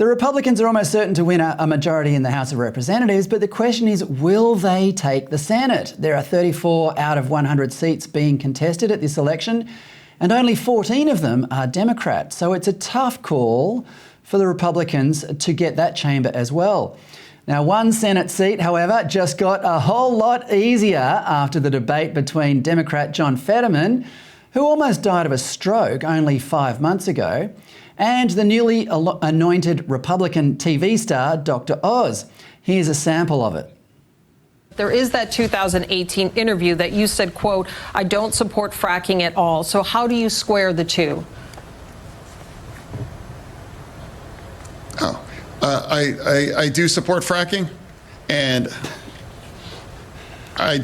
The Republicans are almost certain to win a majority in the House of Representatives, but the question is, will they take the Senate? There are 34 out of 100 seats being contested at this election, and only 14 of them are Democrat. So it's a tough call for the Republicans to get that chamber as well. Now, one Senate seat, however, just got a whole lot easier after the debate between Democrat John Fetterman, who almost died of a stroke only 5 months ago, and the newly anointed Republican TV star, Dr. Oz. Here's a sample of it. There is that 2018 interview that you said, quote, "I don't support fracking at all." So how do you square the two? I do support fracking, and I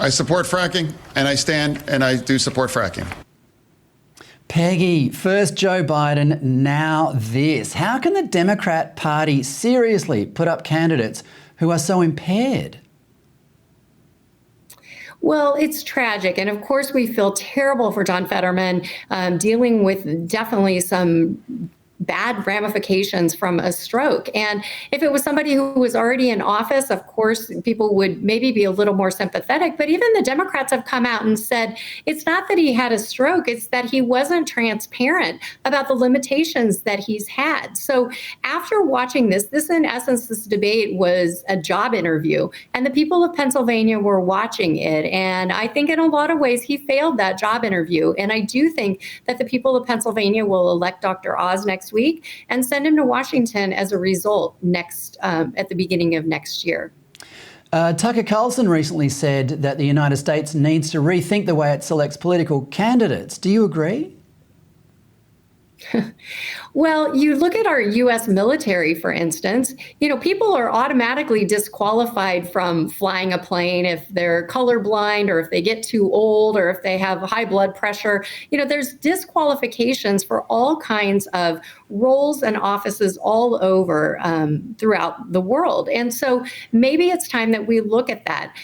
support fracking, and I stand and I do support fracking. Peggy, first Joe Biden, now this. How can the Democrat Party seriously put up candidates who are so impaired? Well, it's tragic. And of course, we feel terrible for John Fetterman dealing with definitely some bad ramifications from a stroke. And if it was somebody who was already in office, of course, people would maybe be a little more sympathetic. But even the Democrats have come out and said it's not that he had a stroke, it's that he wasn't transparent about the limitations that he's had. So after watching this in essence, this debate was a job interview, and the people of Pennsylvania were watching it. And I think in a lot of ways, he failed that job interview. And I do think that the people of Pennsylvania will elect Dr. Oz next week and send him to Washington as a result at the beginning of next year. Tucker Carlson recently said that the United States needs to rethink the way it selects political candidates. Do you agree? Well, you look at our U.S. military, for instance, people are automatically disqualified from flying a plane if they're colorblind or if they get too old or if they have high blood pressure. There's disqualifications for all kinds of roles and offices all over throughout the world. And so maybe it's time that we look at that.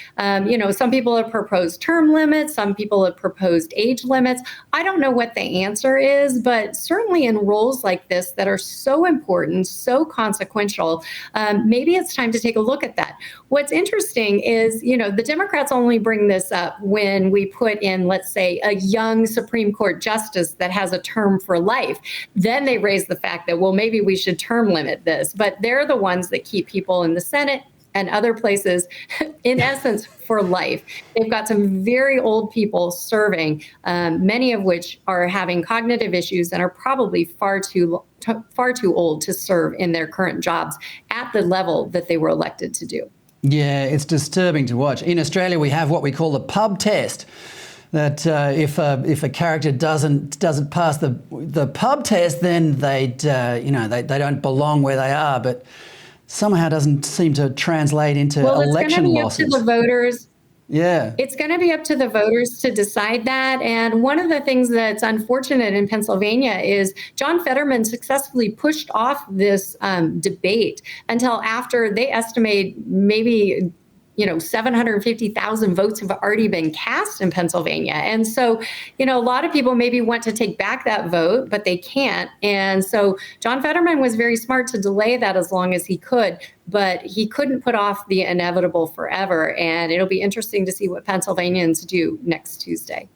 Some people have proposed term limits. Some people have proposed age limits. I don't know what the answer is, but certainly in roles like this that are so important, so consequential, maybe it's time to take a look at that. What's interesting is, the Democrats only bring this up when we put in, let's say, a young Supreme Court justice that has a term for life. Then they raise the fact that, well, maybe we should term limit this. But they're the ones that keep people in the Senate and other places, in essence, for life. They've got some very old people serving, many of which are having cognitive issues and are probably far too old to serve in their current jobs at the level that they were elected to do. Yeah, it's disturbing to watch. In Australia, we have what we call the pub test. That if a character doesn't pass the pub test, then they don't belong where they are. But somehow doesn't seem to translate into election losses. It's going to be up to the voters. Yeah. It's going to be up to the voters to decide that. And one of the things that's unfortunate in Pennsylvania is John Fetterman successfully pushed off this debate until after they estimate maybe 750,000 votes have already been cast in Pennsylvania. And so, a lot of people maybe want to take back that vote, but they can't. And so John Fetterman was very smart to delay that as long as he could, but he couldn't put off the inevitable forever. And it'll be interesting to see what Pennsylvanians do next Tuesday.